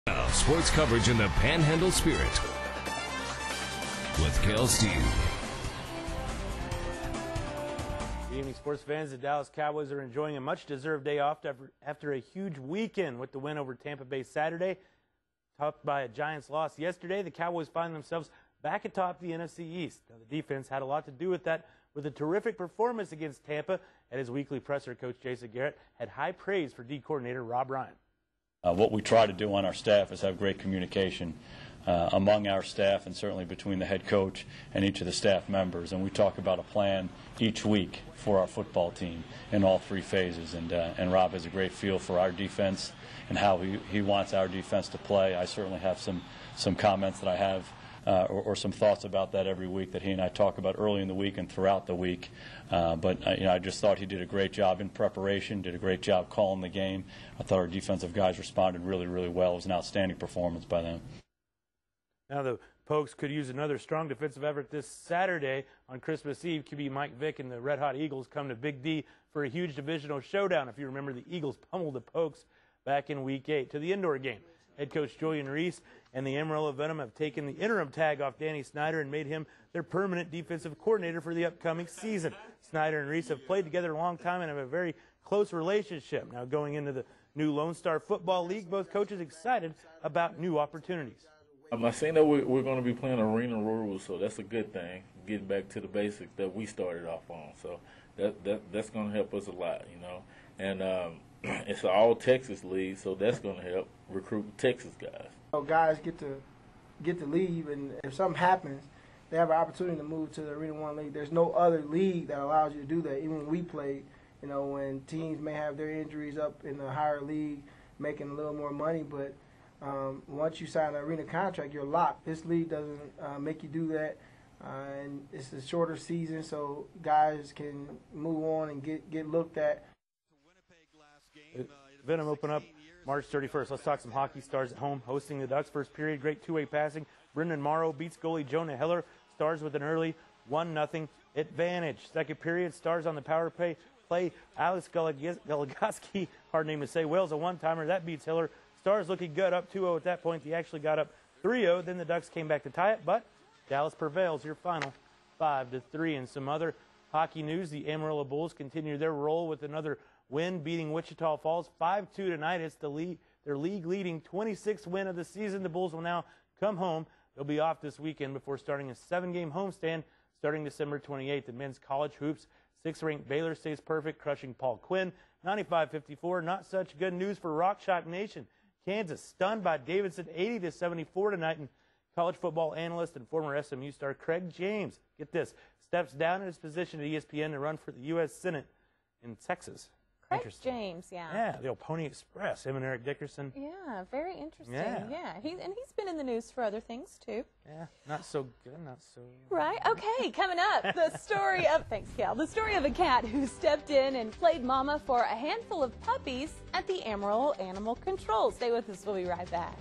Sports coverage in the Panhandle spirit with Kel Steve. Good evening, sports fans. The Dallas Cowboys are enjoying a much-deserved day off after a huge weekend with the win over Tampa Bay Saturday. Topped by a Giants loss yesterday, the Cowboys find themselves back atop the NFC East. Now, the defense had a lot to do with that, with a terrific performance against Tampa. At his weekly presser, Coach Jason Garrett had high praise for D coordinator Rob Ryan. What we try to do on our staff is have great communication among our staff and certainly between the head coach and each of the staff members. And we talk about a plan each week for our football team in all three phases. And Rob has a great feel for our defense and how he wants our defense to play. I certainly have some comments that I have or some thoughts about that every week that he and I talk about early in the week and throughout the week. But I just thought he did a great job in preparation, did a great job calling the game. I thought our defensive guys responded really, really well. It was an outstanding performance by them. Now the Pokes could use another strong defensive effort this Saturday. On Christmas Eve, QB Mike Vick and the Red Hot Eagles come to Big D for a huge divisional showdown. If you remember, the Eagles pummeled the Pokes back in Week 8. To the indoor game, head coach Julian Reese and the Amarillo Venom have taken the interim tag off Danny Snyder and made him their permanent defensive coordinator for the upcoming season. Snyder and Reese have played together a long time and have a very close relationship. Now going into the new Lone Star Football League, both coaches excited about new opportunities. I think that we're going to be playing arena rules, so that's a good thing, getting back to the basics that we started off on. So that's going to help us a lot, you know. And it's an all-Texas league, so that's going to help recruit Texas guys. Guys get to leave, and if something happens, they have an opportunity to move to the Arena 1 League. There's no other league that allows you to do that. Even when we played, you know, when teams may have their injuries up in the higher league, making a little more money, but once you sign an arena contract, you're locked. This league doesn't make you do that, and it's a shorter season, so guys can move on and get looked at. Venom open up March 31st. Let's talk some hockey. Stars at home hosting the Ducks. First period, great two-way passing. Brendan Morrow beats goalie Jonah Heller. Stars with an early 1-0 advantage. Second period, Stars on the power play. Alex Goligoski, hard name to say, whales a one-timer. That beats Heller. Stars looking good, up 2-0 at that point. They actually got up 3-0. Then the Ducks came back to tie it, but Dallas prevails. Your final 5-3. And some other hockey news, the Amarillo Bulls continue their roll with another win, beating Wichita Falls 5-2 tonight. It's their league-leading 26th win of the season. The Bulls will now come home. They'll be off this weekend before starting a 7-game homestand starting December 28th. In men's college hoops, 6th-ranked Baylor stays perfect, crushing Paul Quinn 95-54. Not such good news for Rock Chalk Nation. Kansas stunned by Davidson 80-74 tonight, and college football analyst and former SMU star Craig James, get this, steps down in his position at ESPN to run for the U.S. Senate in Texas. Craig James, yeah. Yeah, the old Pony Express, him and Eric Dickerson. Yeah, very interesting. Yeah. He's been in the news for other things, too. Yeah, not so good, not so... Right, okay, coming up, the story of, thanks, Cal, the story of a cat who stepped in and played mama for a handful of puppies at the Amarillo Animal Control. Stay with us, we'll be right back.